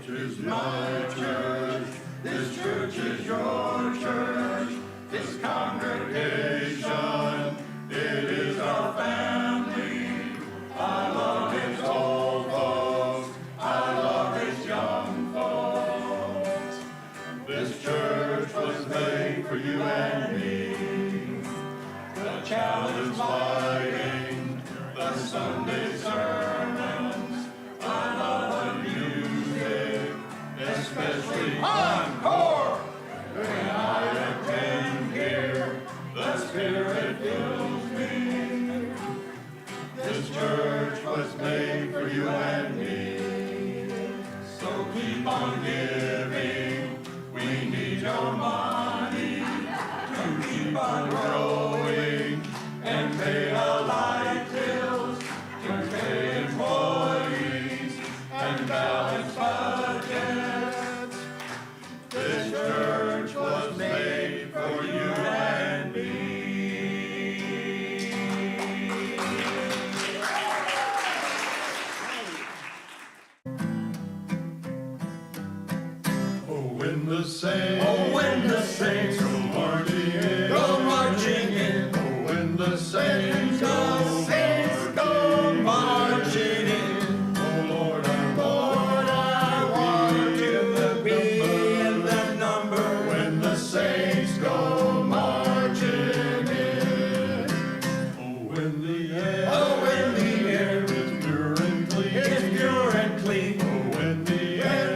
is my church. This church is your church. This congregation, it is our family. I love its old folks. I love its young folks. This church was made for you and me. The challenge lighting, the Sunday sermons. I love the music, especially encore. When I attend here, the Spirit fills me. This church was made for you and me. So keep on giving. We need your money to keep on growing and pay our light bills, to pay employees and balance budgets. This church was made for you and me. When the saints go marching in, oh, when the saints go marching in, oh Lord, I want to be in that number. When the saints go marching in, oh, when the air is pure and clean, oh, when the air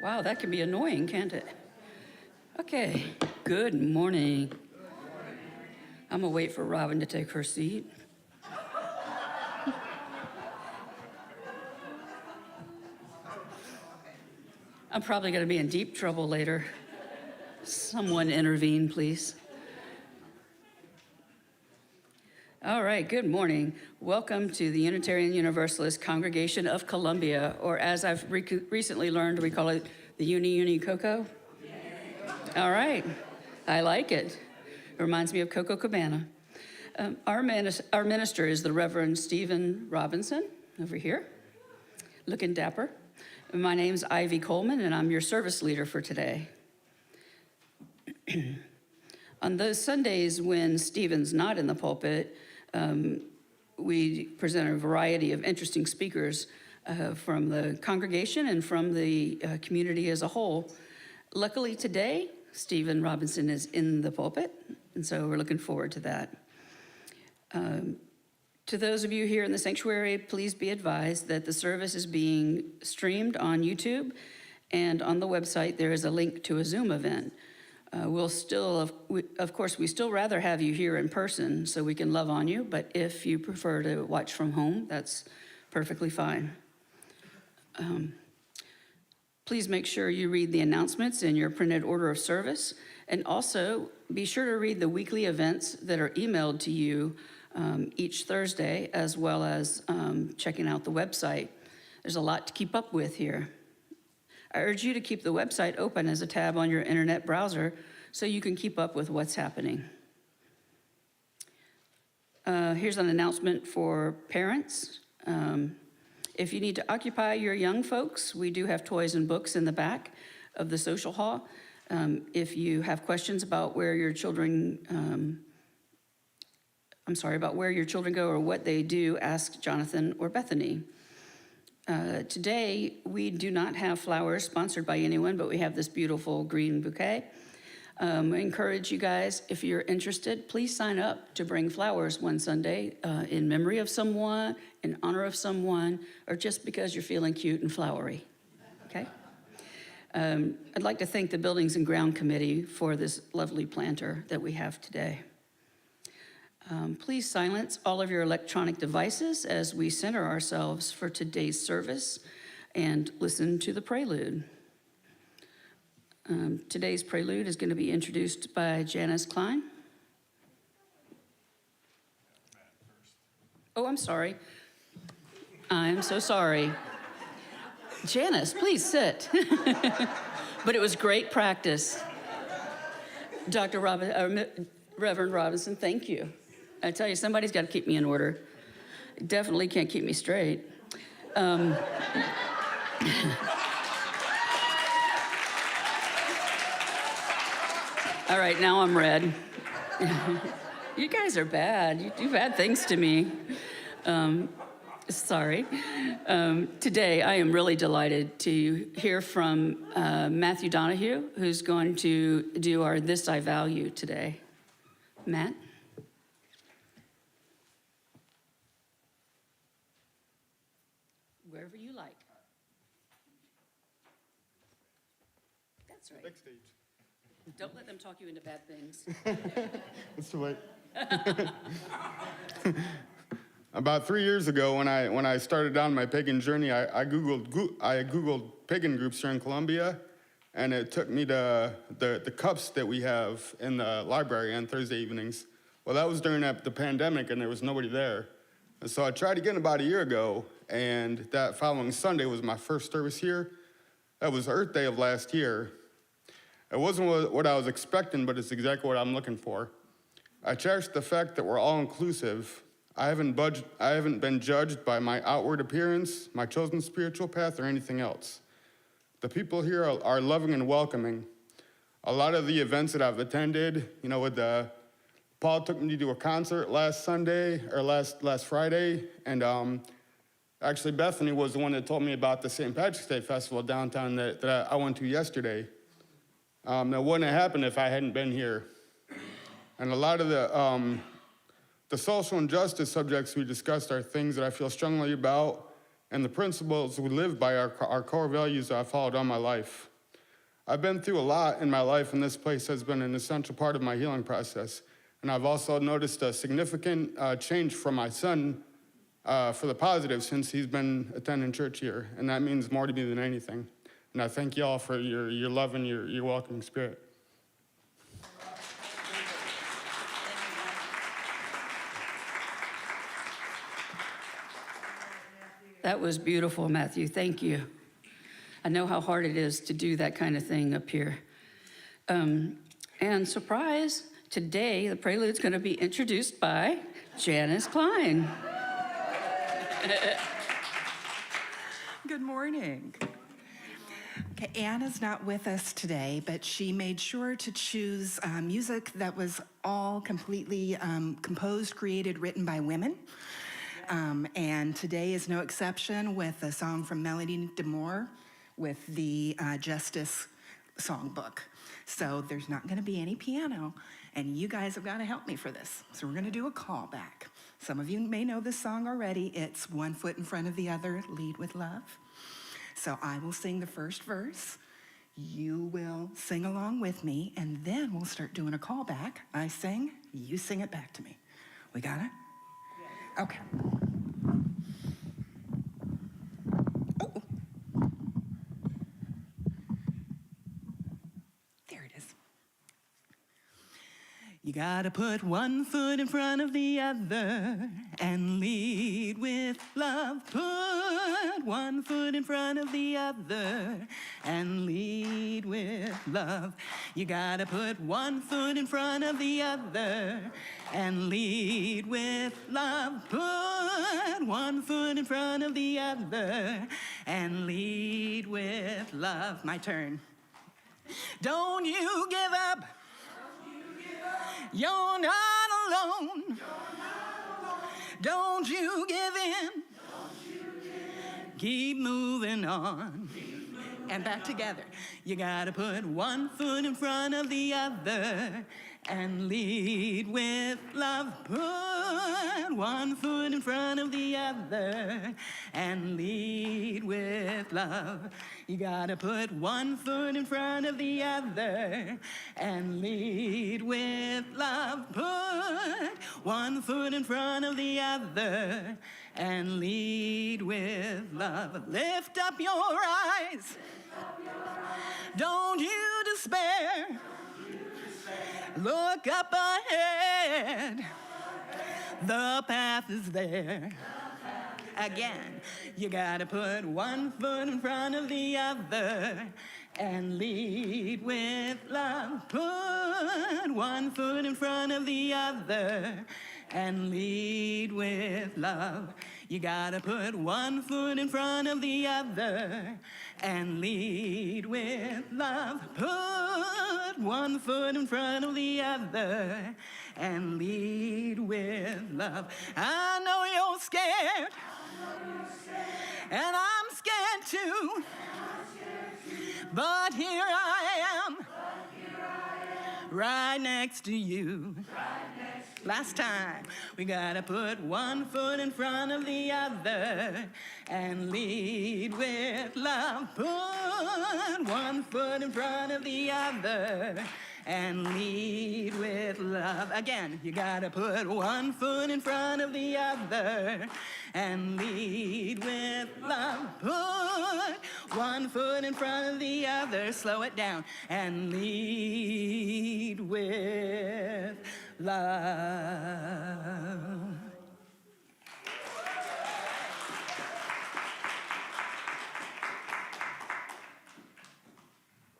Wow, that can be annoying, can't it? Okay, good morning. I'm gonna wait for Robin to take her seat. I'm probably gonna be in deep trouble later. Someone intervene, please. All right, good morning. Welcome to the Unitarian Universalist Congregation of Columbia, or as I've recently learned, we call it the Uni Coco. All right, I like it. It reminds me of Coco Cabana. Our minister is the Reverend Stephen Robinson, over here, looking dapper. My name's Ivy Coleman, and I'm your service leader for today. On those Sundays when Stephen's not in the pulpit, we present a variety of interesting speakers from the congregation and from the community as a whole. Luckily today, Stephen Robinson is in the pulpit, and so we're looking forward to that. To those of you here in the sanctuary, please be advised that the service is being streamed on YouTube, and on the website there is a link to a Zoom event. We'll still, of course, we still rather have you here in person so we can love on you, but if you prefer to watch from home, that's perfectly fine. Please make sure you read the announcements in your printed order of service, and also be sure to read the weekly events that are emailed to you each Thursday, as well as checking out the website. There's a lot to keep up with here. I urge you to keep the website open as a tab on your internet browser so you can keep up with what's happening. Here's an announcement for parents. If you need to occupy your young folks, we do have toys and books in the back of the social hall. If you have questions about where your children, about where your children go or what they do, ask Jonathan or Bethany. Today, we do not have flowers sponsored by anyone, but we have this beautiful green bouquet. I encourage you guys, if you're interested, please sign up to bring flowers one Sunday in memory of someone, in honor of someone, or just because you're feeling cute and flowery, okay? I'd like to thank the Buildings and Ground Committee for this lovely planter that we have today. Please silence all of your electronic devices as we center ourselves for today's service and listen to the prelude. Today's prelude is going to be introduced by Janice Klein. Oh, I'm sorry. I'm so sorry. Janice, please sit. But it was great practice. Reverend Robinson, thank you. I tell you, somebody's got to keep me in order. Definitely can't keep me straight. All right, now I'm red. You guys are bad. You do bad things to me. Sorry. Today, I am really delighted to hear from Matthew Donahue, who's going to do our This I Value today. Matt? Wherever you like. That's right. Backstage. Don't let them talk you into bad things. It's too late. About 3 years ago, when I started down my pagan journey, I googled pagan groups here in Columbia, and it took me to the cups that we have in the library on Thursday evenings. Well, that was during the pandemic, and there was nobody there. And so I tried again about a year ago, and that following Sunday was my first service here. That was Earth Day of last year. It wasn't what I was expecting, but it's exactly what I'm looking for. I cherish the fact that we're all inclusive. I haven't been judged by my outward appearance, my chosen spiritual path, or anything else. The people here are loving and welcoming. A lot of the events that I've attended, Paul took me to a concert last Friday, and actually Bethany was the one that told me about the St. Patrick's Day Festival downtown that I went to yesterday. That wouldn't have happened if I hadn't been here. And a lot of the social injustice subjects we discussed are things that I feel strongly about, and the principles we live by are core values that I've followed all my life. I've been through a lot in my life, and this place has been an essential part of my healing process. And I've also noticed a significant change from my son for the positive since he's been attending church here, and that means more to me than anything. And I thank you all for your love and your welcoming spirit. That was beautiful, Matthew. Thank you. I know how hard it is to do that kind of thing up here. And surprise, today the prelude's going to be introduced by Janice Klein. Good morning. Okay, Anna's not with us today, but she made sure to choose music that was all completely composed, created, written by women. And today is no exception with a song from Melody DeMore with the Justice songbook. So there's not going to be any piano, and you guys have got to help me for this. So we're going to do a callback. Some of you may know this song already. It's One Foot in Front of the Other, Lead with Love. So I will sing the first verse. You will sing along with me, and then we'll start doing a callback. I sing, you sing it back to me. We got it? Yeah. Okay. Oh. There it is. You gotta put one foot in front of the other and lead with love. Put one foot in front of the other and lead with love. You gotta put one foot in front of the other and lead with love. Put one foot in front of the other and lead with love. My turn. Don't you give up. You're not alone. Don't you give in. Keep moving on. And back together. You gotta put one foot in front of the other and lead with love. Put one foot in front of the other and lead with love. You gotta put one foot in front of the other and lead with love. Put one foot in front of the other and lead with love. Lift up your eyes. Don't you despair. Look up ahead. The path is there. Again, you gotta put one foot in front of the other and lead with love. Put one foot in front of the other and lead with love. You gotta put one foot in front of the other and lead with love. Put one foot in front of the other and lead with love. I know you're scared. And I'm scared too. But here I am. Right next to you. Last time, we gotta put one foot in front of the other and lead with love. Put one foot in front of the other and lead with love. Again, you gotta put one foot in front of the other and lead with love. Put one foot in front of the other, slow it down, and lead with love.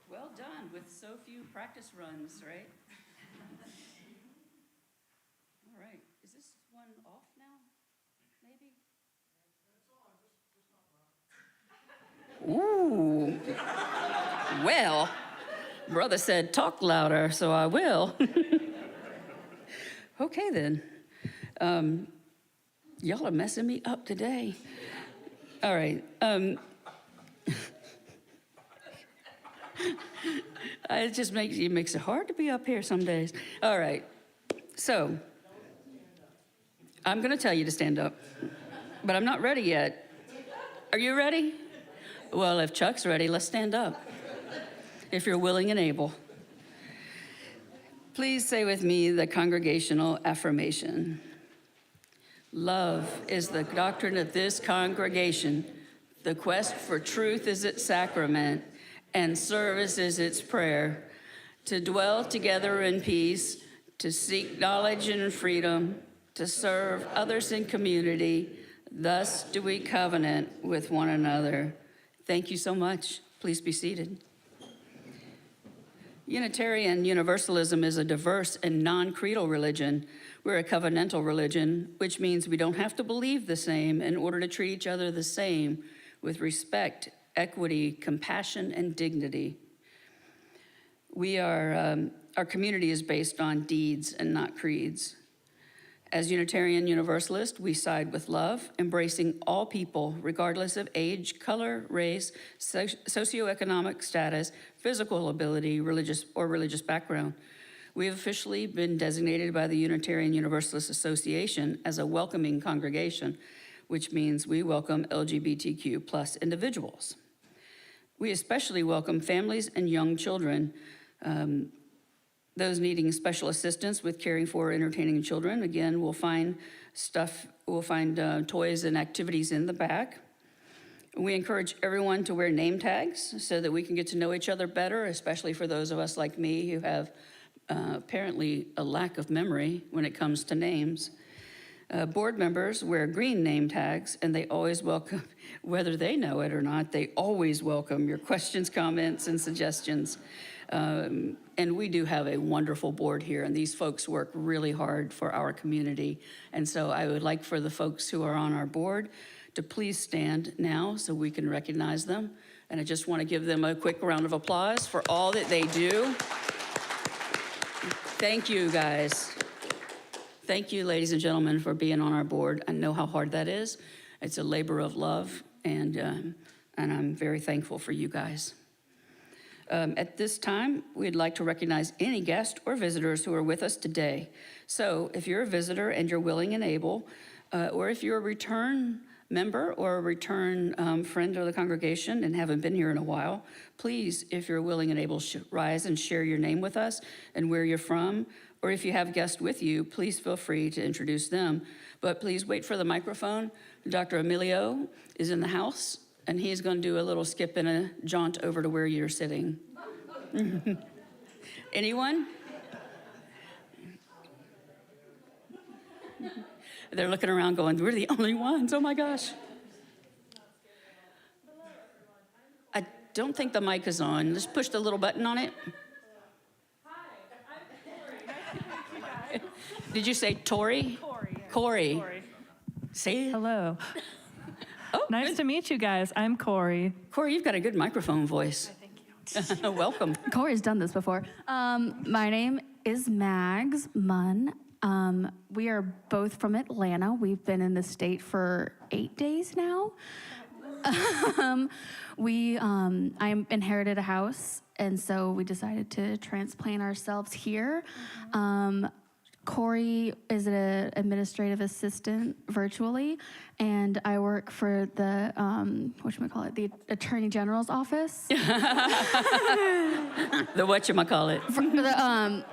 Well done with so few practice runs, right? All right, is this one off now, maybe? Ooh. Well, brother said talk louder, so I will. Okay then. Y'all are messing me up today. All right. It just makes it hard to be up here some days. All right. So I'm going to tell you to stand up, but I'm not ready yet. Are you ready? Well, if Chuck's ready, let's stand up. If you're willing and able. Please say with me the congregational affirmation. Love is the doctrine of this congregation. The quest for truth is its sacrament, and service is its prayer. To dwell together in peace, to seek knowledge and freedom, to serve others in community. Thus do we covenant with one another. Thank you so much. Please be seated. Unitarian Universalism is a diverse and non-creedal religion. We're a covenantal religion, which means we don't have to believe the same in order to treat each other the same with respect, equity, compassion, and dignity. Our community is based on deeds and not creeds. As Unitarian Universalists, we side with love, embracing all people, regardless of age, color, race, socioeconomic status, physical ability, religious background. We have officially been designated by the Unitarian Universalist Association as a welcoming congregation, which means we welcome LGBTQ plus individuals. We especially welcome families and young children, those needing special assistance with caring for or entertaining children. Again, we'll find toys and activities in the back. We encourage everyone to wear name tags so that we can get to know each other better, especially for those of us like me who have apparently a lack of memory when it comes to names. Board members wear green name tags, and they always welcome, whether they know it or not, they always welcome your questions, comments, and suggestions. And we do have a wonderful board here, and these folks work really hard for our community. And so I would like for the folks who are on our board to please stand now so we can recognize them. And I just want to give them a quick round of applause for all that they do. Thank you, guys. Thank you, ladies and gentlemen, for being on our board. I know how hard that is. It's a labor of love, and I'm very thankful for you guys. At this time, we'd like to recognize any guests or visitors who are with us today. So if you're a visitor and you're willing and able, or if you're a return member or a return friend of the congregation and haven't been here in a while, please, if you're willing and able, rise and share your name with us and where you're from. Or if you have guests with you, please feel free to introduce them. But please wait for the microphone. Dr. Emilio is in the house, and he's going to do a little skip and a jaunt over to where you're sitting. Anyone? They're looking around going, we're the only ones, oh my gosh. I don't think the mic is on. Just push the little button on it. Did you say Tori? Corey. Say it. Hello. Oh, Nice to meet you guys. I'm Corey. Corey, you've got a good microphone voice. Thank you. Welcome. Corey's done this before. My name is Mags Munn. We are both from Atlanta. We've been in the state for 8 days now. I inherited a house, and so we decided to transplant ourselves here. Corey is an administrative assistant virtually, and I work for the, the Attorney General's office. The whatchamacallit.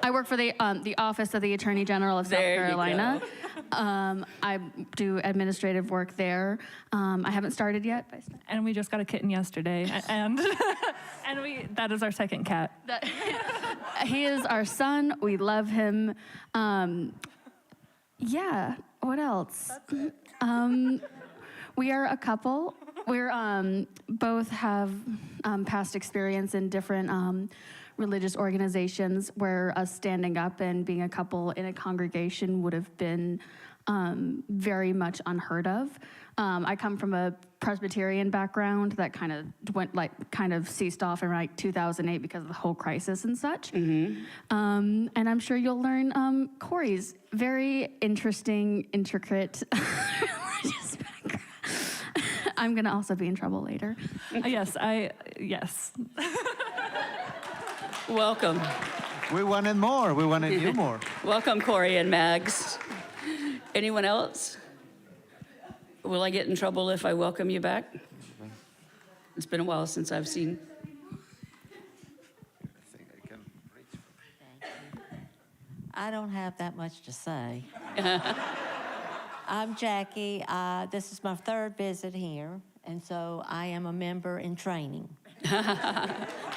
I work for the office of the Attorney General of South There you Carolina. I do administrative work there. I haven't started yet. And we just got a kitten yesterday. And that is our second cat. He is our son. We love him. Yeah, what else? We are a couple. We're both have past experience in different religious organizations where us standing up and being a couple in a congregation would have been very much unheard of. I come from a Presbyterian background that kind of ceased off in 2008 because of the whole crisis and such. Mm-hmm. And I'm sure you'll learn Corey's very interesting, intricate religious background. I'm gonna also be in trouble later. Yes. Welcome. We wanted more. We wanted you more. Welcome, Corey and Mags. Anyone else? Will I get in trouble if I welcome you back? It's been a while since I've seen. I don't have that much to say. I'm Jackie. This is my third visit here, and so I am a member in training.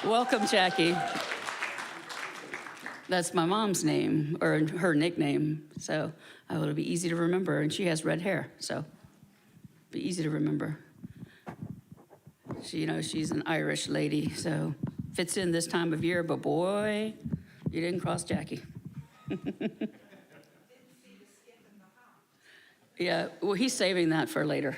Welcome, Jackie. That's my mom's name, or her nickname, so it'll be easy to remember, and she has red hair, so be easy to remember. She's an Irish lady, so fits in this time of year, but boy, you didn't cross Jackie. Yeah, well, he's saving that for later.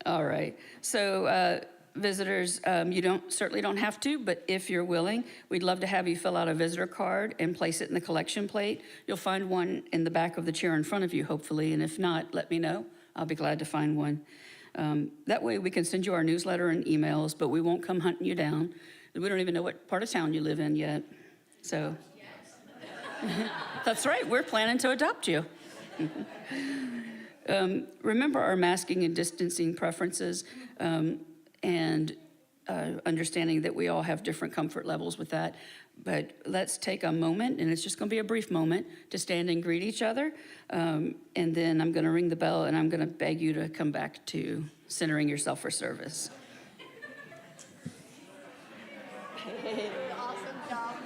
All right, so visitors, you certainly don't have to, but if you're willing, we'd love to have you fill out a visitor card and place it in the collection plate. You'll find one in the back of the chair in front of you, hopefully, and if not, let me know. I'll be glad to find one. That way we can send you our newsletter and emails, but we won't come hunting you down. We don't even know what part of town you live in yet, so. That's right, we're planning to adopt you. Remember our masking and distancing preferences, and understanding that we all have different comfort levels with that. But let's take a moment, and it's just going to be a brief moment, to stand and greet each other. And then I'm going to ring the bell, and I'm going to beg you to come back to centering yourself for service. Awesome job.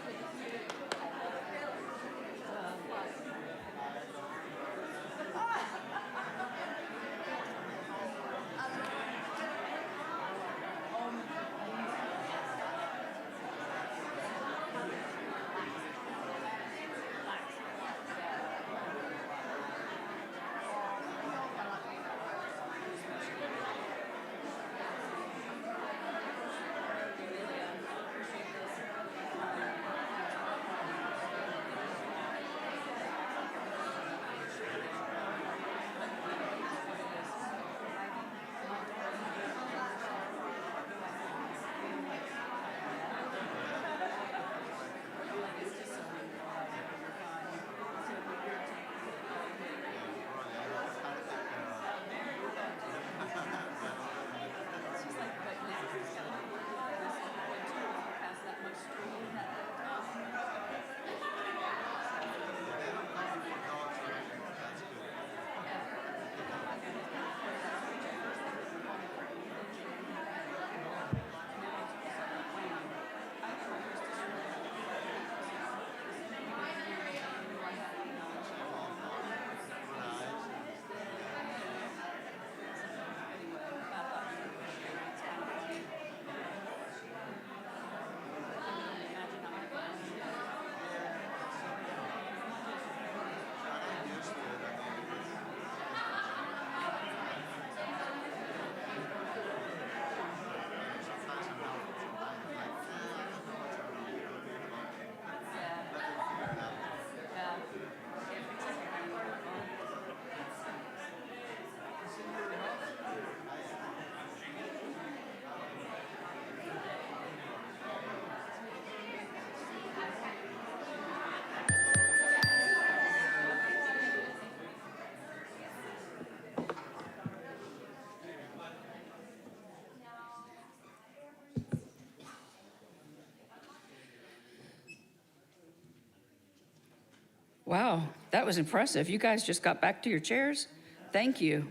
Wow, that was impressive. You guys just got back to your chairs? Thank you.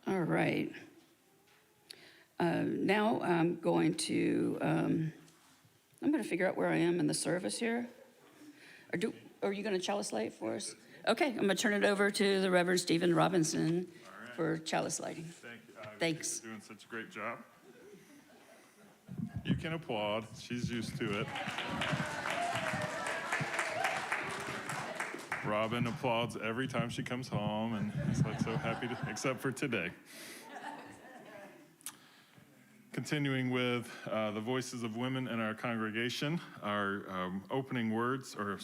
All right. Now I'm going to figure out where I am in the service here. Are you going to chalice light for us? Okay, I'm going to turn it over to the Reverend Stephen Robinson for chalice lighting. Thank you, Ivy. Thanks. You're doing such a great job. You can applaud. She's used to it. Robin applauds every time she comes home, and is like so happy to, except for today. Continuing with the voices of women in our congregation, our opening words, our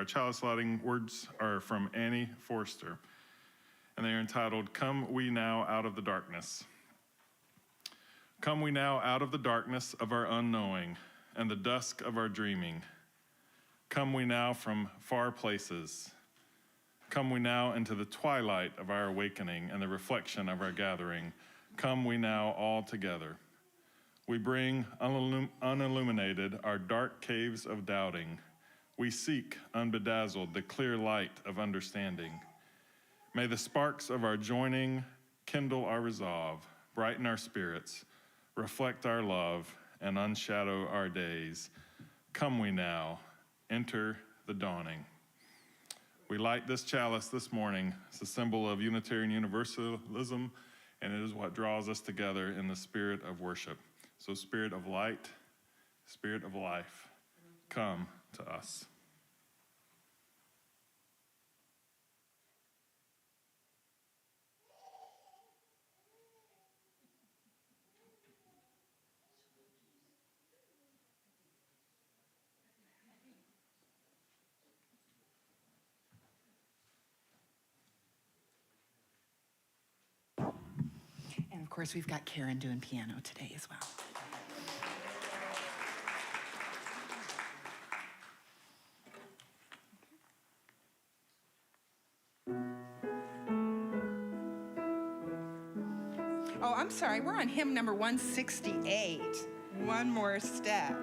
chalice lighting words are from Annie Forster, and they are entitled, "Come We Now Out of the Darkness." Come we now out of the darkness of our unknowing and the dusk of our dreaming. Come we now from far places. Come we now into the twilight of our awakening and the reflection of our gathering. Come we now all together. We bring unilluminated our dark caves of doubting. We seek, unbedazzled, the clear light of understanding. May the sparks of our joining kindle our resolve, brighten our spirits, reflect our love, and unshadow our days. Come we now, enter the dawning. We light this chalice this morning. It's a symbol of Unitarian Universalism, and it is what draws us together in the spirit of worship. So, Spirit of light, Spirit of life, come to us. And of course, we've got Karen doing piano today as well. Oh, I'm sorry, we're on hymn number 168. One more step.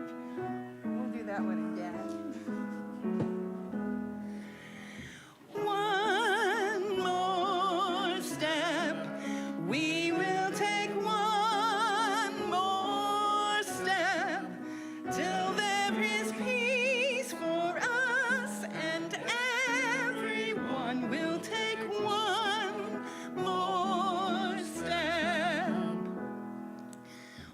We'll do that one again. One more step. We will take one more step till there is peace for us, and everyone will take one more step.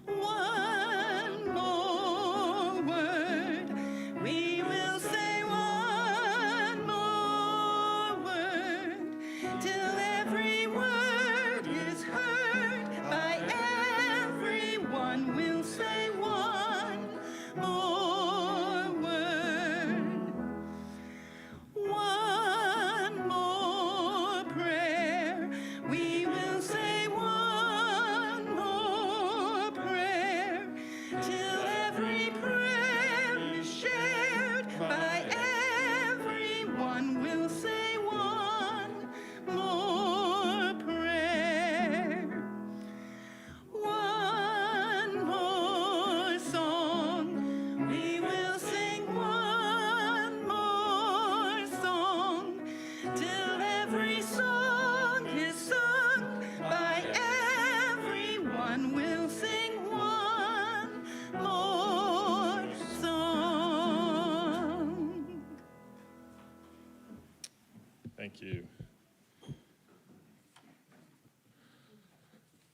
One more word. We will say one more word till every word is heard by everyone. We'll say one more word. One more prayer. We will say one more prayer till every prayer is shared by everyone. We'll say one more prayer. One more song. We will sing one more song till every song is sung by everyone. We'll sing one more song. Thank you.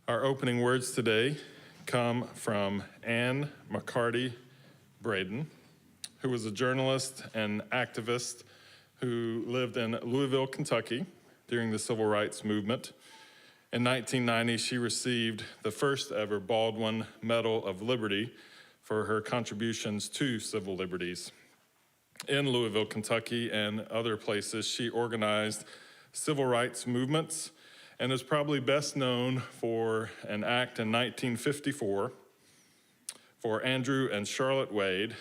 Our opening words today come from Anne McCarty Braden, who was a journalist and activist who lived in Louisville, Kentucky during the Civil Rights Movement. In 1990, she received the first ever Baldwin Medal of Liberty for her contributions to civil liberties. In Louisville, Kentucky, and other places, she organized civil rights movements and is probably best known for an act in 1954 for Andrew and Charlotte Wade,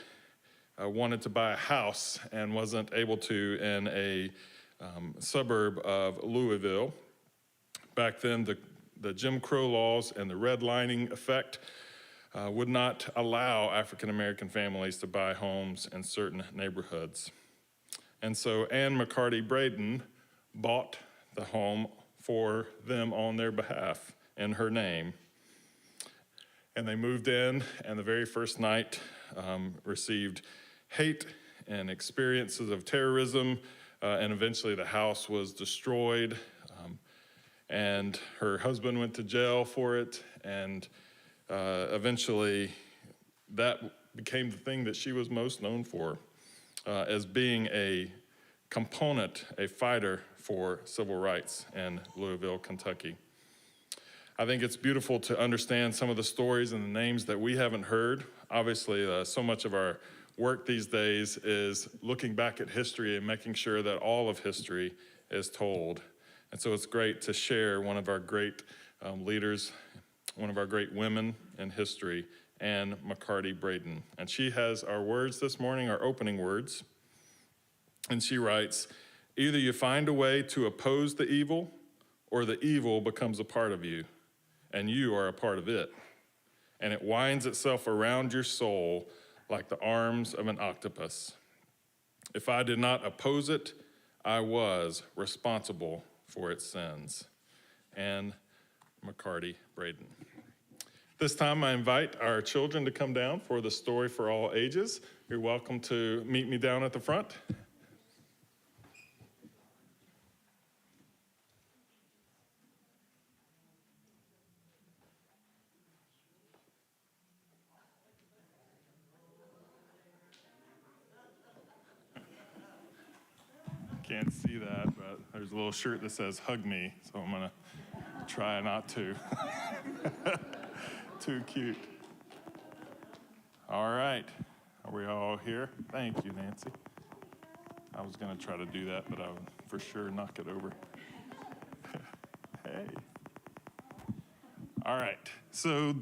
wanted to buy a house and wasn't able to in a suburb of Louisville. Back then, the Jim Crow laws and the redlining effect would not allow African American families to buy homes in certain neighborhoods. And so Ann McCarty Braden bought the home for them on their behalf in her name. And they moved in, and the very first night received hate and experiences of terrorism, and eventually the house was destroyed, and her husband went to jail for it, and eventually that became the thing that she was most known for, as being a component, a fighter for civil rights in Louisville, Kentucky. I think it's beautiful to understand some of the stories and the names that we haven't heard. Obviously, so much of our work these days is looking back at history and making sure that all of history is told. And so it's great to share one of our great leaders, one of our great women in history, Ann McCarty Braden. And she has our words this morning, our opening words. And she writes, "Either you find a way to oppose the evil, or the evil becomes a part of you, and you are a part of it. And it winds itself around your soul like the arms of an octopus. If I did not oppose it, I was responsible for its sins." Ann McCarty Braden. This time I invite our children to come down for the story for all ages. You're welcome to meet me down at the front. Can't see that, but there's a little shirt that says "Hug Me," so I'm gonna try not to. Too cute. All right, are we all here? Thank you, Nancy. I was gonna try to do that, but I would for sure knock it over. Hey. All right, so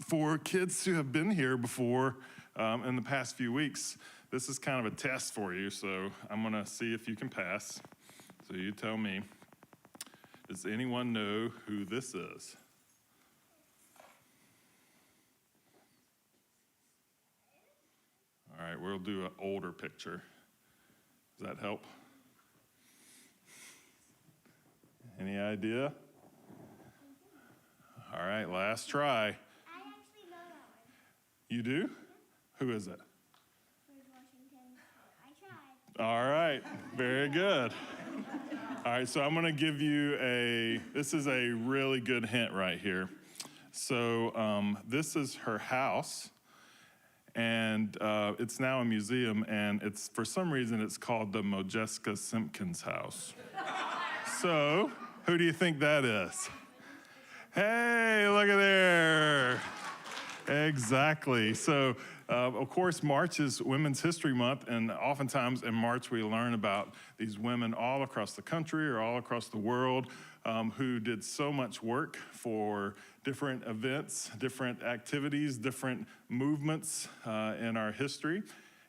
for kids who have been here before in the past few weeks, this is kind of a test for you, so I'm gonna see if you can pass. So you tell me, does anyone know who this is? All right, we'll do an older picture. Does that help? Any idea? All right, last try. I actually know that one. You do? Who is it? I tried. All right, very good. All right, so I'm gonna give you this is a really good hint right here. So this is her house, and it's now a museum, and it's, for some reason, it's called the Modjeska Simpkins house. So, who do you think that is? Hey, look at there. Exactly. So, of course, March is Women's History Month, and oftentimes in March we learn about these women all across the country or all across the world who did so much work for different events, different activities, different movements in our history.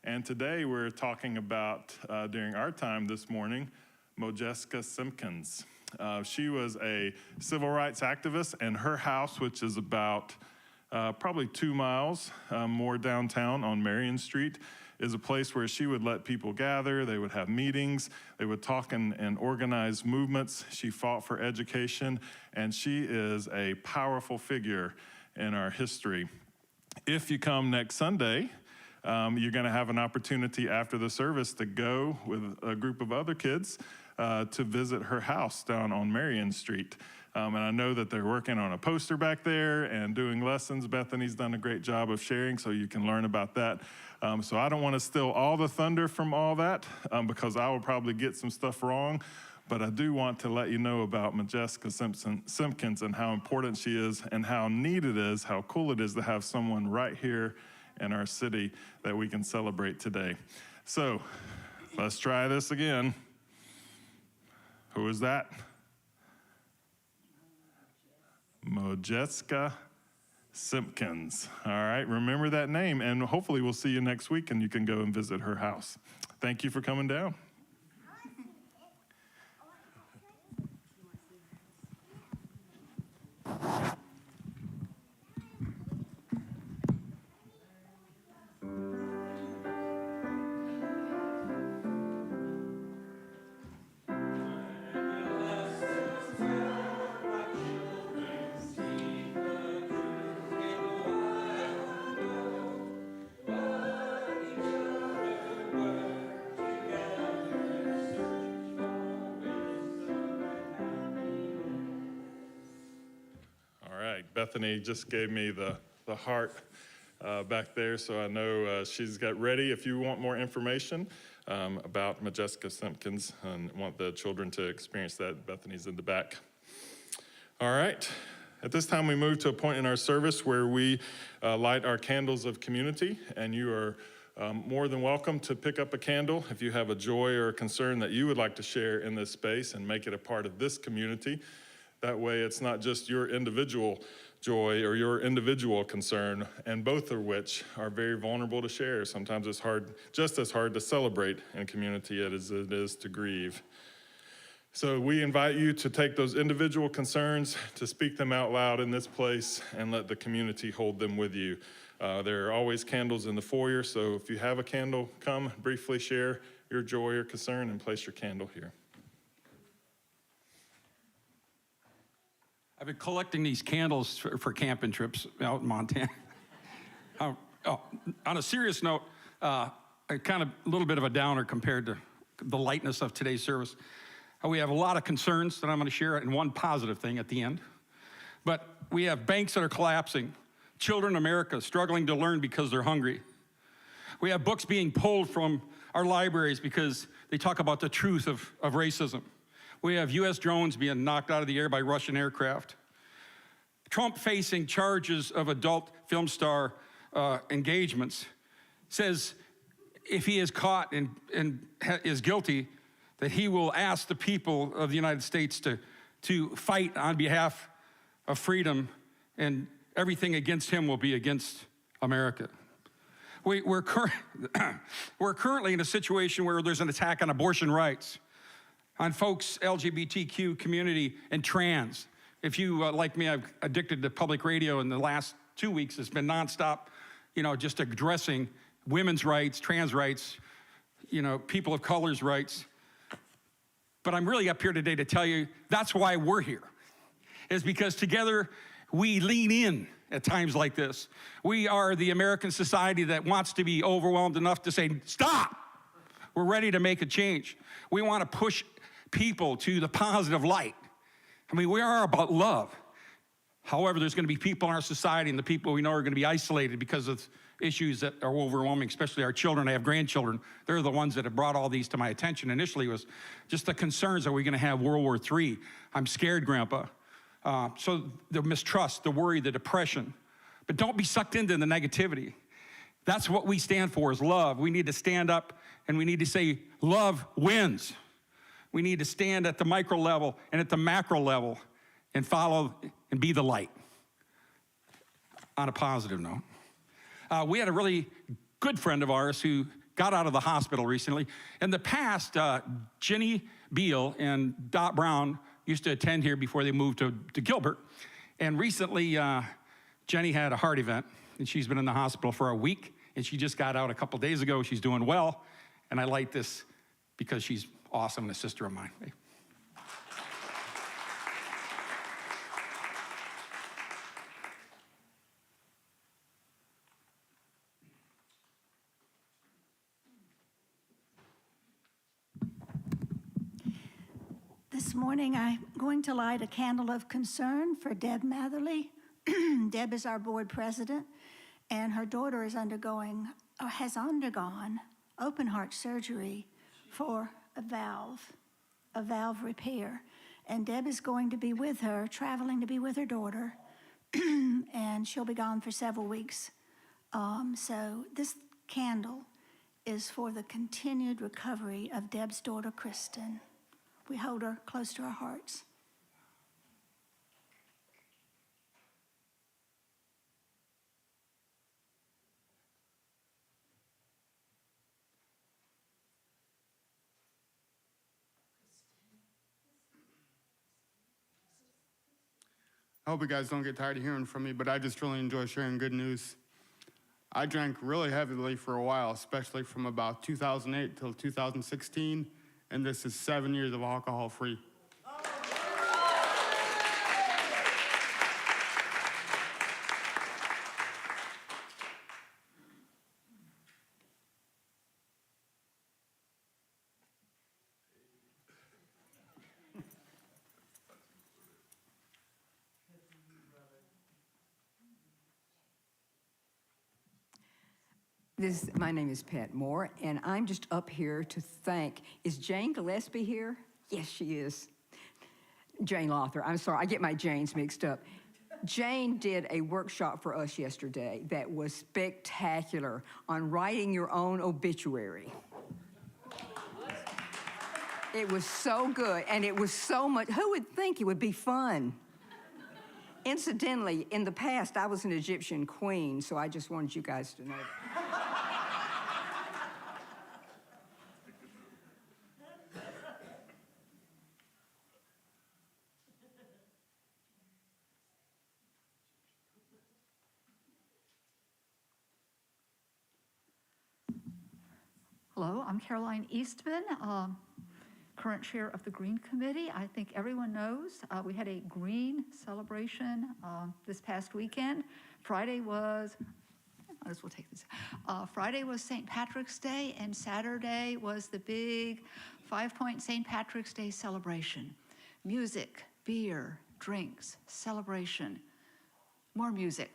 And today we're talking about, during our time this morning, Modjeska Simpkins. She was a civil rights activist, and her house, which is about probably 2 miles more downtown on Marion Street, is a place where she would let people gather. They would have meetings. They would talk and organize movements. She fought for education, and she is a powerful figure in our history. If you come next Sunday, you're going to have an opportunity after the service to go with a group of other kids to visit her house down on Marion Street. And I know that they're working on a poster back there and doing lessons. Bethany's done a great job of sharing, so you can learn about that. So I don't want to steal all the thunder from all that because I will probably get some stuff wrong. But I do want to let you know about Modjeska Simpkins and how important she is and how neat it is, how cool it is to have someone right here in our city that we can celebrate today. So let's try this again. Who is that? Modjeska Simpkins. All right, remember that name, and hopefully we'll see you next week and you can go and visit her house. Thank you for coming down. Bethany just gave me the heart back there, so I know she's got ready. If you want more information about Majeska Simpkins and want the children to experience that, Bethany's in the back. All right. At this time, we move to a point in our service where we light our candles of community, and you are more than welcome to pick up a candle if you have a joy or a concern that you would like to share in this space and make it a part of this community. That way, it's not just your individual joy or your individual concern, and both of which are very vulnerable to share. Sometimes it's hard, just as hard to celebrate in community as it is to grieve. So we invite you to take those individual concerns, to speak them out loud in this place, and let the community hold them with you. There are always candles in the foyer, so if you have a candle, come briefly share your joy or concern and place your candle here. I've been collecting these candles for camping trips out in Montana. On a serious note, a little bit of a downer compared to the lightness of today's service. We have a lot of concerns that I'm going to share, and one positive thing at the end. But we have banks that are collapsing, children in America struggling to learn because they're hungry. We have books being pulled from our libraries because they talk about the truth of racism. We have U.S. drones being knocked out of the air by Russian aircraft. Trump facing charges of adult film star engagements says if he is caught and is guilty, that he will ask the people of the United States to fight on behalf of freedom, and everything against him will be against America. We're currently in a situation where there's an attack on abortion rights, on folks, LGBTQ community, and trans. If you, like me, I've addicted to public radio in the last 2 weeks. It's been nonstop, just addressing women's rights, trans rights, people of color's rights. But I'm really up here today to tell you that's why we're here, is because together we lean in at times like this. We are the American society that wants to be overwhelmed enough to say, stop! We're ready to make a change. We want to push people to the positive light. We are about love. However, there's going to be people in our society, and the people we know are going to be isolated because of issues that are overwhelming, especially our children. I have grandchildren. They're the ones that have brought all these to my attention. Initially, was just the concerns, are we going to have World War III? I'm scared, Grandpa. So the mistrust, the worry, the depression. But don't be sucked into the negativity. That's what we stand for, is love. We need to stand up and we need to say, love wins. We need to stand at the micro level and at the macro level and follow and be the light. On a positive note, we had a really good friend of ours who got out of the hospital recently. In the past, Jenny Beal and Dot Brown used to attend here before they moved to Gilbert. And recently, Jenny had a heart event, and she's been in the hospital for a week, and she just got out a couple days ago. She's doing well, and I like this because she's awesome and a sister of mine. Hey. This morning, I'm going to light a candle of concern for Deb Matherly. Deb is our board president, and her daughter has undergone open heart surgery for a valve repair. And Deb is going to be with her, traveling to be with her daughter, and she'll be gone for several weeks. So this candle is for the continued recovery of Deb's daughter, Kristen. We hold her close to our hearts. I hope you guys don't get tired of hearing from me, but I just really enjoy sharing good news. I drank really heavily for a while, especially from about 2008 till 2016, and this is 7 years of alcohol-free. My name is Pat Moore, and I'm just up here to thank. Is Jane Gillespie here? Yes, she is. Jane Lothar. I'm sorry, I get my Janes mixed up. Jane did a workshop for us yesterday that was spectacular on writing your own obituary. It was so good, and it was so much. Who would think it would be fun? Incidentally, in the past, I was an Egyptian queen, so I just wanted you guys to know that. Hello, I'm Caroline Eastman, current chair of the Green Committee. I think everyone knows we had a green celebration this past weekend. Friday was, might as well take this. Friday was St. Patrick's Day, and Saturday was the big 5-point St. Patrick's Day celebration. Music, beer, drinks, celebration, more music,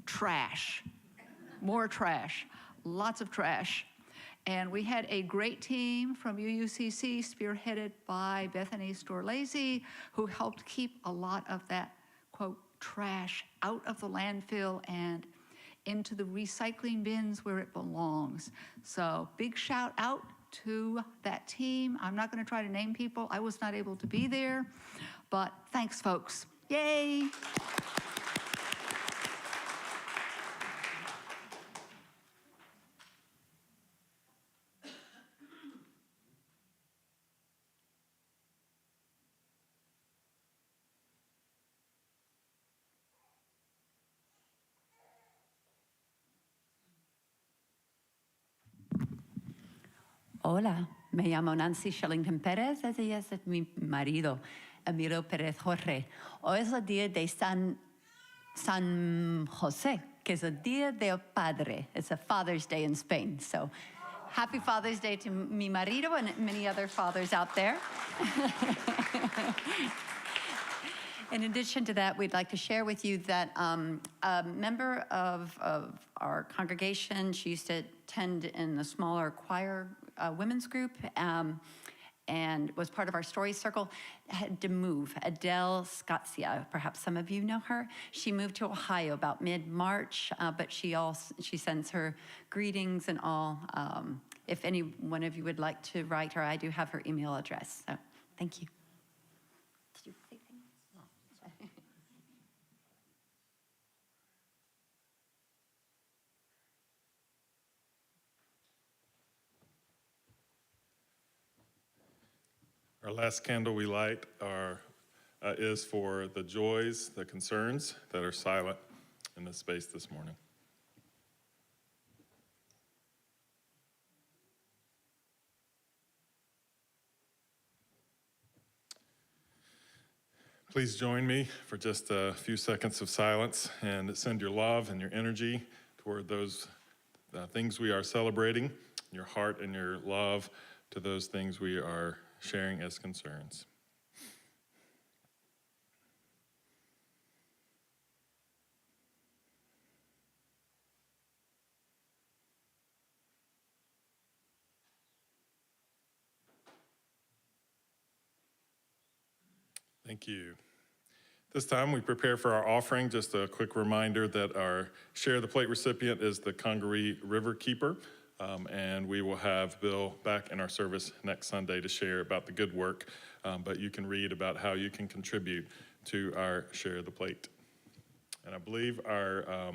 trash, more trash, lots of trash. And we had a great team from UUCC, spearheaded by Bethany Storlazy, who helped keep a lot of that, quote, trash out of the landfill and into the recycling bins where it belongs. So big shout out to that team. I'm not going to try to name people. I was not able to be there, but thanks, folks. Yay! Hola, me llamo Nancy Shellington Pérez, ese es mi marido, Emilio Pérez Jorge. Hoy es el día de San José, que es el día del padre. It's a Father's Day in Spain. So happy Father's Day to mi marido and many other fathers out there. In addition to that, we'd like to share with you that a member of our congregation, she used to attend in the smaller choir women's group and was part of our story circle, had to move. Adele Scotzia, perhaps some of you know her. She moved to Ohio about mid-March, but she sends her greetings and all. If any one of you would like to write her, I do have her email address. So thank you. Did you say things? No. Our last candle we light is for the joys, the concerns that are silent in this space this morning. Please join me for just a few seconds of silence and send your love and your energy toward those things we are celebrating, your heart and your love to those things we are sharing as concerns. Thank you. This time we prepare for our offering. Just a quick reminder that our Share the Plate recipient is the Congaree River Keeper, and we will have Bill back in our service next Sunday to share about the good work, but you can read about how you can contribute to our Share the Plate. And I believe our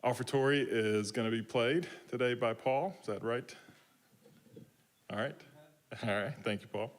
offertory is going to be played today by Paul. Is that right? All right. All right. Thank you, Paul.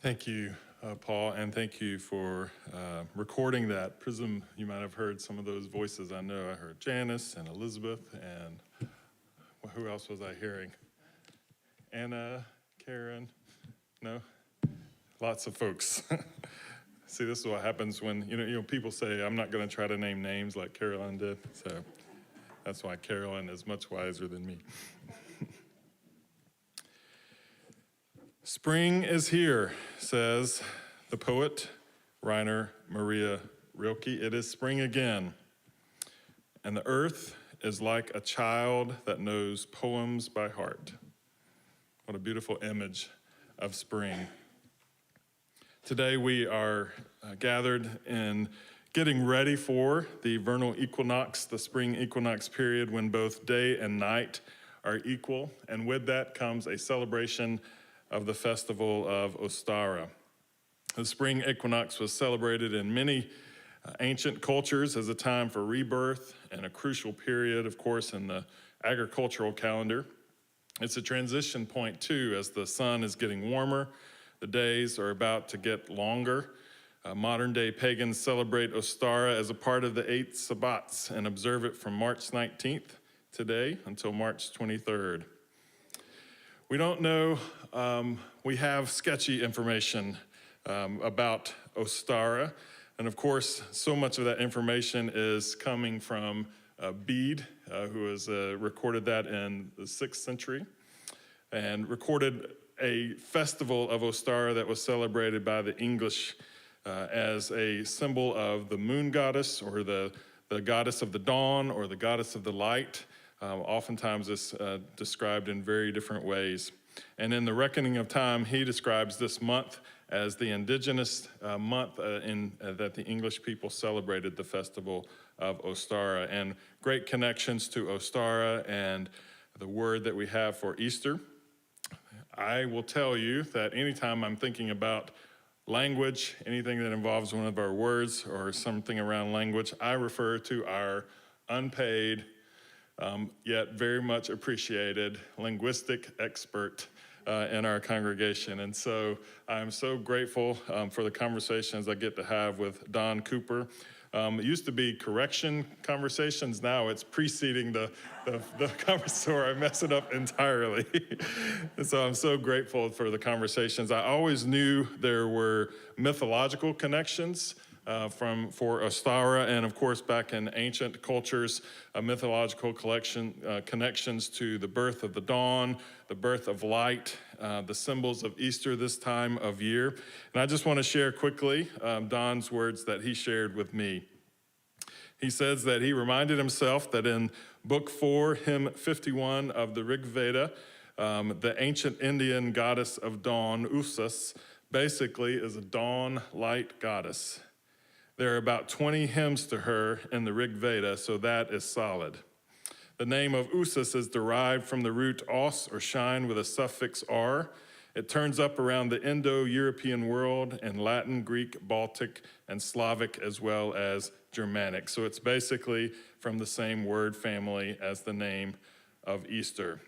Thank you, Paul, and thank you for recording that. Prism, you might have heard some of those voices. I know I heard Janice and Elizabeth, and who else was I hearing? Anna, Karen, no? Lots of folks. See, this is what happens when, you know, people say, I'm not gonna try to name names like Carolyn did, so that's why Carolyn is much wiser than me. Spring is here, says the poet Rainer Maria Rilke. It is spring again, and the earth is like a child that knows poems by heart. What a beautiful image of spring. Today we are gathered in getting ready for the vernal equinox, the spring equinox period when both day and night are equal, and with that comes a celebration of the festival of Ostara. The spring equinox was celebrated in many ancient cultures as a time for rebirth and a crucial period, of course, in the agricultural calendar. It's a transition point, too, as the sun is getting warmer, the days are about to get longer. Modern-day pagans celebrate Ostara as a part of the 8 Sabbats and observe it from March 19th, today, until March 23rd. We don't know, we have sketchy information about Ostara, and of course, so much of that information is coming from Bede, who has recorded that in the 6th century, and recorded a festival of Ostara that was celebrated by the English as a symbol of the moon goddess, or the goddess of the dawn, or the goddess of the light. Oftentimes it's described in very different ways. And in the Reckoning of Time, he describes this month as the indigenous month that the English people celebrated the festival of Ostara, and great connections to Ostara and the word that we have for Easter. I will tell you that anytime I'm thinking about language, anything that involves one of our words or something around language, I refer to our unpaid, yet very much appreciated linguistic expert in our congregation. And so I'm so grateful for the conversations I get to have with Don Cooper. It used to be correction conversations. Now it's preceding the conversation, or I mess it up entirely. And so I'm so grateful for the conversations. I always knew there were mythological connections for Ostara, and of course back in ancient cultures, mythological connections to the birth of the dawn, the birth of light, the symbols of Easter this time of year. And I just want to share quickly Don's words that he shared with me. He says that he reminded himself that in Book 4, Hymn 51 of the Rig Veda, the ancient Indian goddess of dawn, Usas, basically is a dawn light goddess. There are about 20 hymns to her in the Rig Veda, so that is solid. The name of Usas is derived from the root os, or shine, with a suffix r. It turns up around the Indo-European world in Latin, Greek, Baltic, and Slavic, as well as Germanic. So it's basically from the same word family as the name of Easter.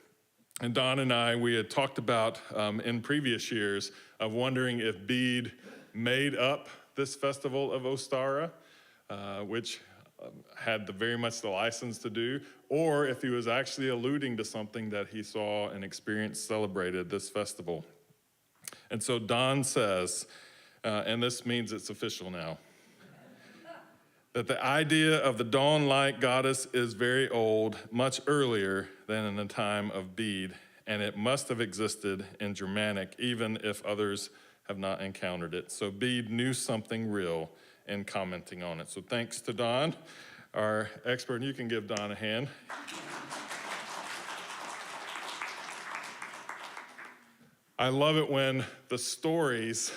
And Don and I, we had talked about in previous years of wondering if Bede made up this festival of Ostara, which had very much the license to do, or if he was actually alluding to something that he saw and experienced celebrated this festival. And so Don says, and this means it's official now, that the idea of the dawn-light goddess is very old, much earlier than in the time of Bede, and it must have existed in Germanic, even if others have not encountered it. So Bede knew something real in commenting on it. So thanks to Don, our expert, and you can give Don a hand. I love it when the stories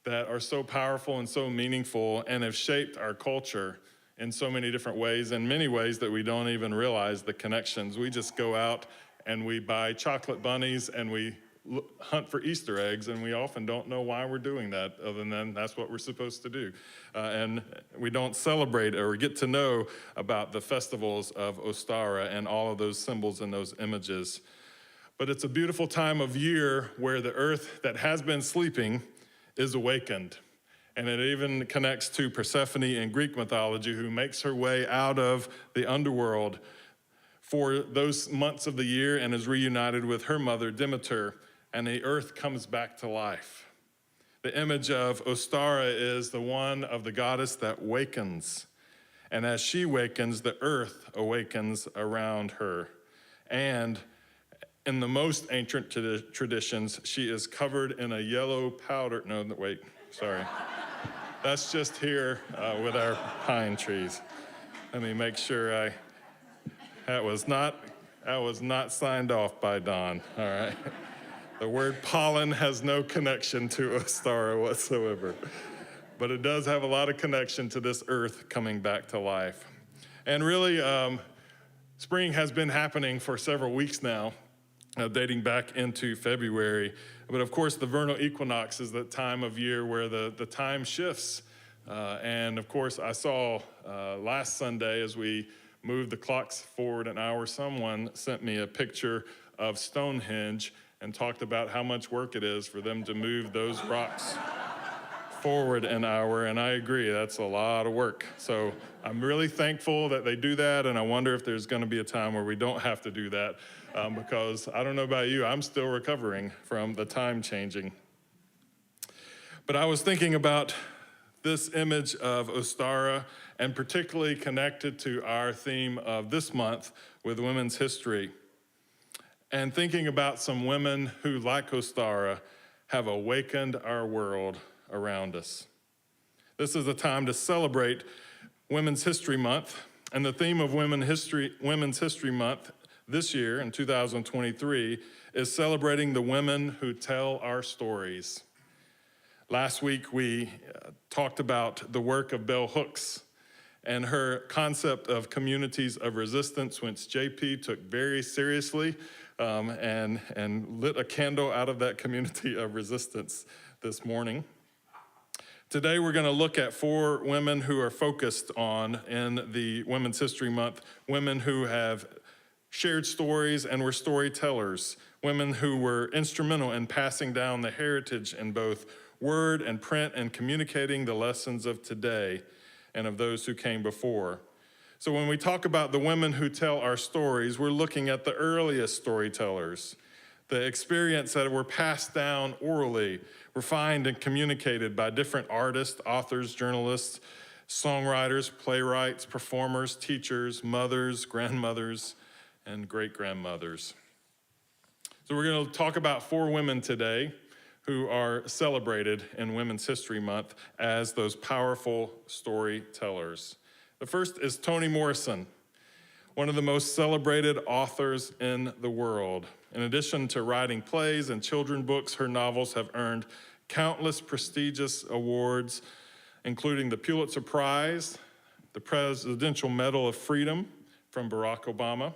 that are so powerful and so meaningful and have shaped our culture in so many different ways, in many ways that we don't even realize the connections. We just go out and we buy chocolate bunnies and we hunt for Easter eggs, and we often don't know why we're doing that, other than that's what we're supposed to do. And we don't celebrate or get to know about the festivals of Ostara and all of those symbols and those images. But it's a beautiful time of year where the earth that has been sleeping is awakened. And it even connects to Persephone in Greek mythology, who makes her way out of the underworld for those months of the year and is reunited with her mother, Demeter, and the earth comes back to life. The image of Ostara is the one of the goddess that wakens. And as she wakens, the earth awakens around her. And in the most ancient traditions, she is covered in a yellow powder. No, wait, sorry. That's just here with our pine trees. Let me make sure that was not signed off by Don, all right? The word pollen has no connection to Ostara whatsoever, but it does have a lot of connection to this earth coming back to life. And really, spring has been happening for several weeks now, dating back into February. But of course, the vernal equinox is the time of year where the time shifts. And of course, I saw last Sunday as we moved the clocks forward an hour, someone sent me a picture of Stonehenge and talked about how much work it is for them to move those rocks forward an hour, and I agree, that's a lot of work. So I'm really thankful that they do that, and I wonder if there's gonna be a time where we don't have to do that, because I don't know about you, I'm still recovering from the time changing. But I was thinking about this image of Ostara, and particularly connected to our theme of this month with women's history. And thinking about some women who, like Ostara, have awakened our world around us. This is a time to celebrate Women's History Month, and the theme of Women's History Month this year, in 2023, is celebrating the women who tell our stories. Last week, we talked about the work of Bell Hooks and her concept of communities of resistance, which JP took very seriously and lit a candle out of that community of resistance this morning. Today, we're going to look at 4 women who are focused on, in the Women's History Month, women who have shared stories and were storytellers, women who were instrumental in passing down the heritage in both word and print and communicating the lessons of today and of those who came before. So when we talk about the women who tell our stories, we're looking at the earliest storytellers, the experience that were passed down orally, refined and communicated by different artists, authors, journalists, songwriters, playwrights, performers, teachers, mothers, grandmothers, and great-grandmothers. So we're going to talk about 4 women today who are celebrated in Women's History Month as those powerful storytellers. The first is Toni Morrison, one of the most celebrated authors in the world. In addition to writing plays and children's books, her novels have earned countless prestigious awards, including the Pulitzer Prize, the Presidential Medal of Freedom from Barack Obama,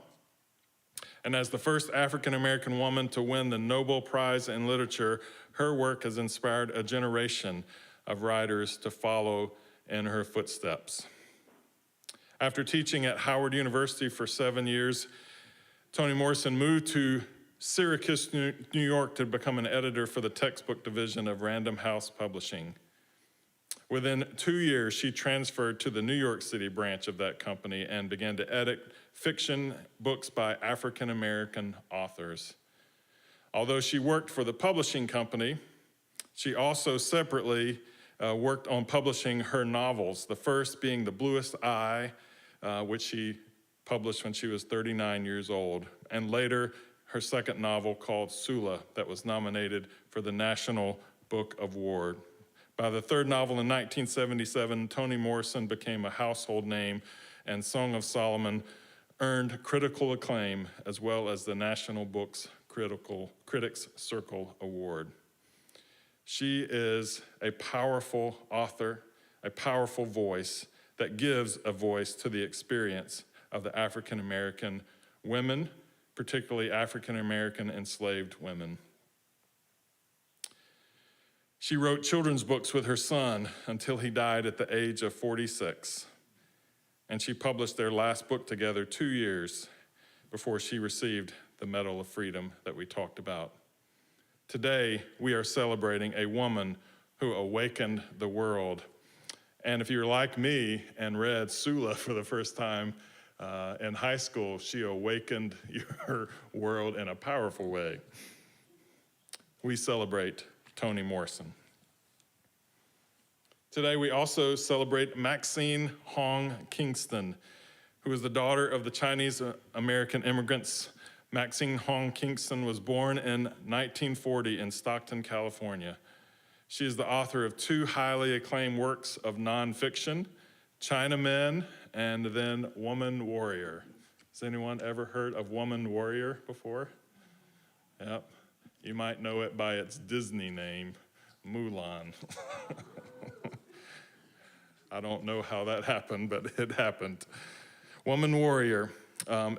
and as the first African-American woman to win the Nobel Prize in Literature, her work has inspired a generation of writers to follow in her footsteps. After teaching at Howard University for 7 years, Toni Morrison moved to Syracuse, New York to become an editor for the textbook division of Random House Publishing. Within 2 years, she transferred to the New York City branch of that company and began to edit fiction books by African-American authors. Although she worked for the publishing company, she also separately worked on publishing her novels, the first being The Bluest Eye, which she published when she was 39 years old, and later her second novel called Sula that was nominated for the National Book Award. By the third novel in 1977, Toni Morrison became a household name, and Song of Solomon earned critical acclaim as well as the National Books Critics Circle Award. She is a powerful author, a powerful voice that gives a voice to the experience of the African-American women, particularly African-American enslaved women. She wrote children's books with her son until he died at the age of 46. And she published their last book together 2 years before she received the Medal of Freedom that we talked about. Today, we are celebrating a woman who awakened the world. And if you're like me and read Sula for the first time in high school, she awakened your world in a powerful way. We celebrate Toni Morrison. Today, we also celebrate Maxine Hong Kingston, who is the daughter of the Chinese American immigrants. Maxine Hong Kingston was born in 1940 in Stockton, California. She is the author of 2 highly acclaimed works of nonfiction, Chinamen and then Woman Warrior. Has anyone ever heard of Woman Warrior before? Yep. You might know it by its Disney name, Mulan. I don't know how that happened, but it happened. Woman Warrior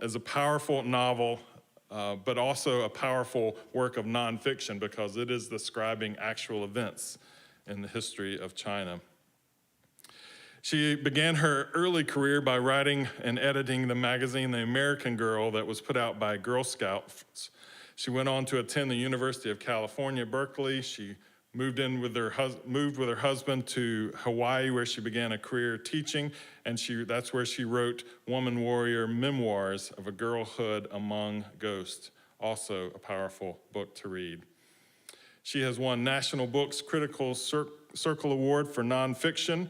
is a powerful novel, but also a powerful work of nonfiction because it is describing actual events in the history of China. She began her early career by writing and editing the magazine The American Girl that was put out by Girl Scouts. She went on to attend the University of California, Berkeley. She moved with her husband to Hawaii, where she began a career teaching, and that's where she wrote Woman Warrior Memoirs of a Girlhood Among Ghosts, also a powerful book to read. She has won National Books Critical Circle Award for nonfiction,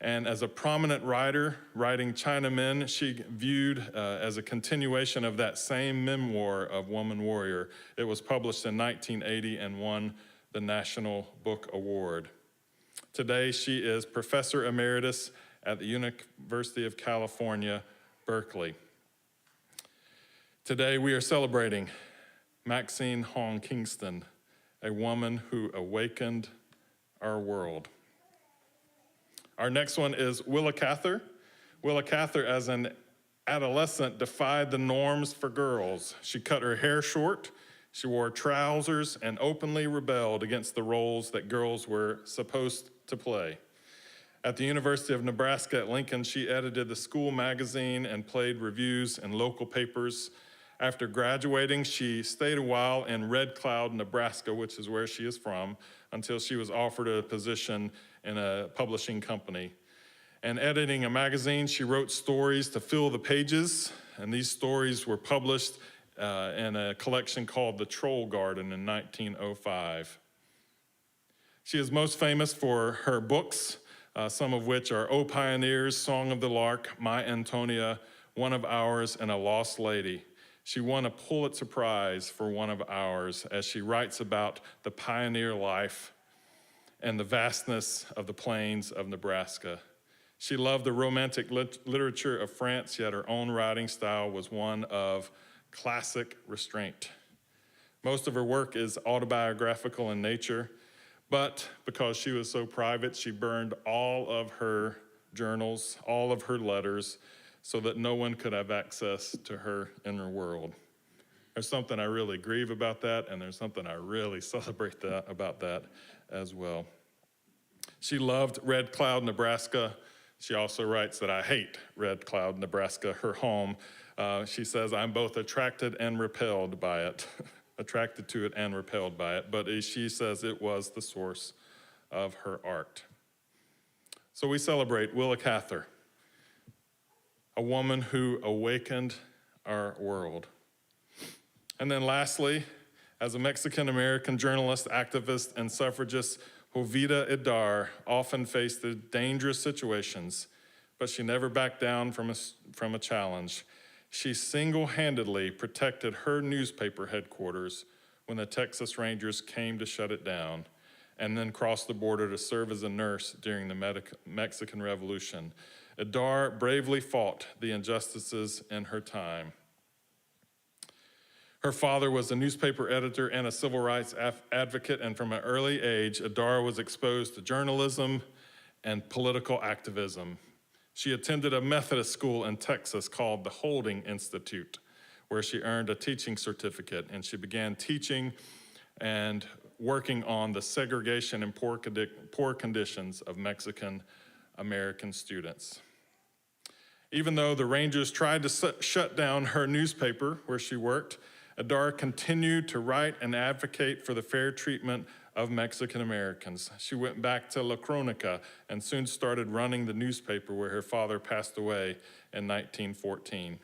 and as a prominent writer, writing Chinamen, she viewed as a continuation of that same memoir of Woman Warrior. It was published in 1980 and won the National Book Award. Today, she is Professor Emeritus at the University of California, Berkeley. Today, we are celebrating Maxine Hong Kingston, a woman who awakened our world. Our next one is Willa Cather. Willa Cather, as an adolescent, defied the norms for girls. She cut her hair short, she wore trousers, and openly rebelled against the roles that girls were supposed to play. At the University of Nebraska at Lincoln, she edited the school magazine and played reviews in local papers. After graduating, she stayed a while in Red Cloud, Nebraska, which is where she is from, until she was offered a position in a publishing company. And editing a magazine, she wrote stories to fill the pages, and these stories were published in a collection called The Troll Garden in 1905. She is most famous for her books, some of which are O Pioneers, Song of the Lark, My Antonia, One of Ours, and A Lost Lady. She won a Pulitzer Prize for One of Ours as she writes about the pioneer life and the vastness of the plains of Nebraska. She loved the romantic literature of France, yet her own writing style was one of classic restraint. Most of her work is autobiographical in nature, but because she was so private, she burned all of her journals, all of her letters, so that no one could have access to her inner world. There's something I really grieve about that, and there's something I really celebrate about that as well. She loved Red Cloud, Nebraska. She also writes that I hate Red Cloud, Nebraska, her home. She says, I'm both attracted and repelled by it, attracted to it and repelled by it, but she says it was the source of her art. So we celebrate Willa Cather, a woman who awakened our world. And then lastly, as a Mexican-American journalist, activist, and suffragist, Jovita Idar often faced the dangerous situations, but she never backed down from a challenge. She single-handedly protected her newspaper headquarters when the Texas Rangers came to shut it down, and then crossed the border to serve as a nurse during the Mexican Revolution. Idar bravely fought the injustices in her time. Her father was a newspaper editor and a civil rights advocate, and from an early age, Idar was exposed to journalism and political activism. She attended a Methodist school in Texas called the Holding Institute, where she earned a teaching certificate, and she began teaching and working on the segregation and poor conditions of Mexican American students. Even though the Rangers tried to shut down her newspaper where she worked, Idar continued to write and advocate for the fair treatment of Mexican Americans. She went back to La Cronica and soon started running the newspaper where her father passed away in 1914.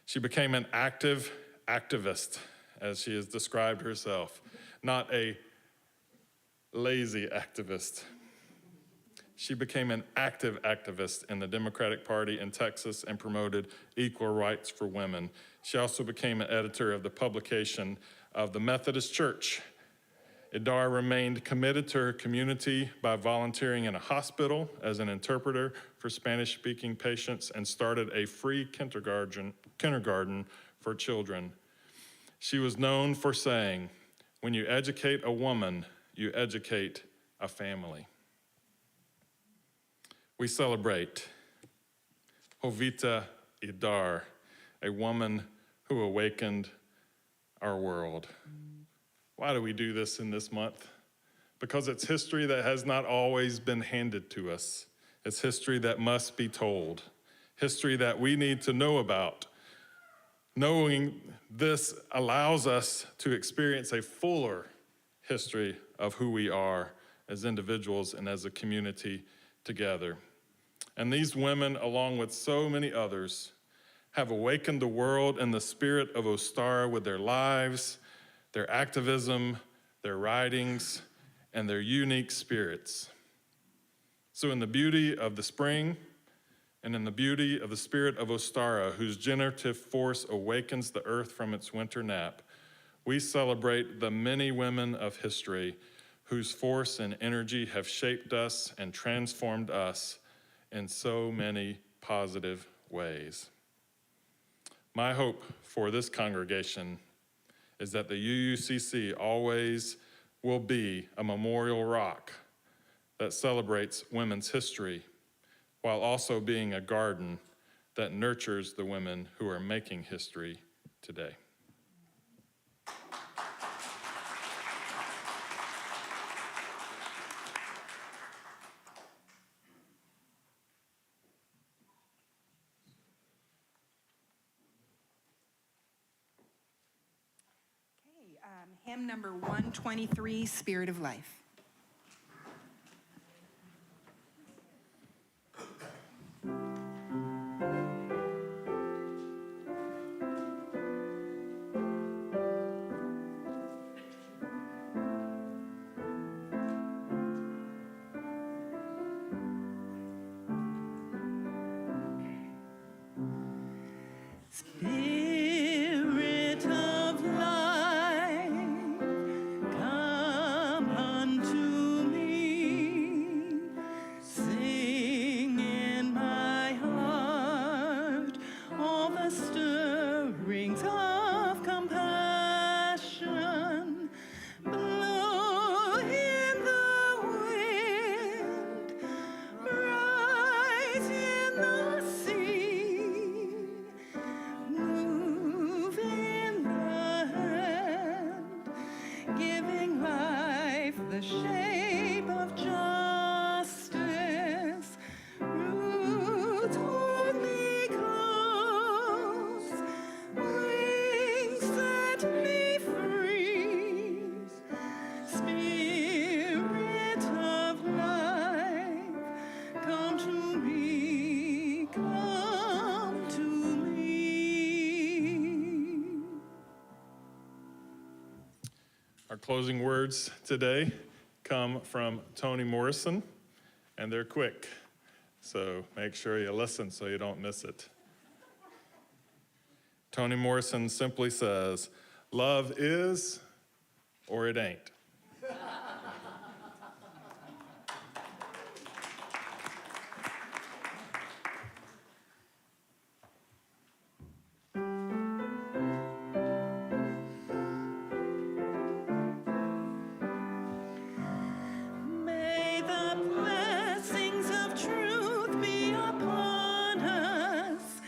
She became an active activist, as she has described herself, not a lazy activist. She became an active activist in the Democratic Party in Texas and promoted equal rights for women. She also became an editor of the publication of the Methodist Church. Idar remained committed to her community by volunteering in a hospital as an interpreter for Spanish-speaking patients and started a free kindergarten for children. She was known for saying, "When you educate a woman, you educate a family." We celebrate Jovita Idar, a woman who awakened our world. Why do we do this in this month? Because it's history that has not always been handed to us. It's history that must be told, history that we need to know about. Knowing this allows us to experience a fuller history of who we are as individuals and as a community together. And these women, along with so many others, have awakened the world in the spirit of Ostara with their lives, their activism, their writings, and their unique spirits. So in the beauty of the spring, and in the beauty of the spirit of Ostara, whose generative force awakens the earth from its winter nap, we celebrate the many women of history whose force and energy have shaped us and transformed us in so many positive ways. My hope for this congregation is that the UUCC always will be a memorial rock that celebrates women's history while also being a garden that nurtures the women who are making history today. Hymn number 123, Spirit of Life. Spirit of life, come unto me. Sing in my heart all the stirrings of compassion. Blow in the wind, rise in the sea. Move in the hand, giving life the shape of justice. Roots hold me close, wings set me free. Spirit of life, come to me, come to me. Our closing words today come from Toni Morrison, and they're quick. So make sure you listen so you don't miss it. Toni Morrison simply says, "Love is, or it ain't." May the blessings of truth be upon us.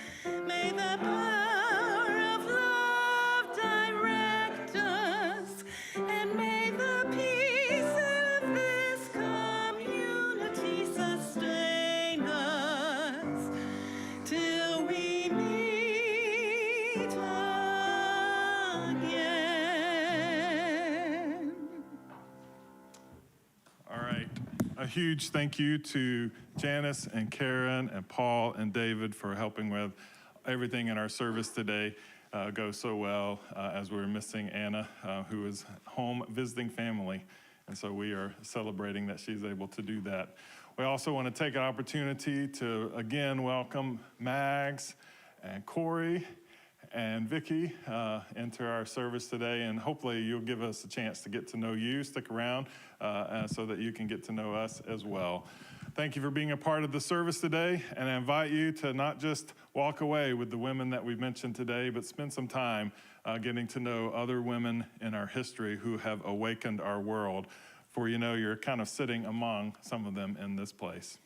May the power of love direct us. And may the peace of this community sustain us till we meet again. All right. A huge thank you to Janice and Karen and Paul and David for helping with everything in our service today go so well as we were missing Anna, who is home visiting family. And so we are celebrating that she's able to do that. We also want to take an opportunity to again welcome Mags and Corey and Vicky into our service today, and hopefully you'll give us a chance to get to know you. Stick around so that you can get to know us as well. Thank you for being a part of the service today, and I invite you to not just walk away with the women that we've mentioned today, but spend some time getting to know other women in our history who have awakened our world, for you know you're kind of sitting among some of them in this place.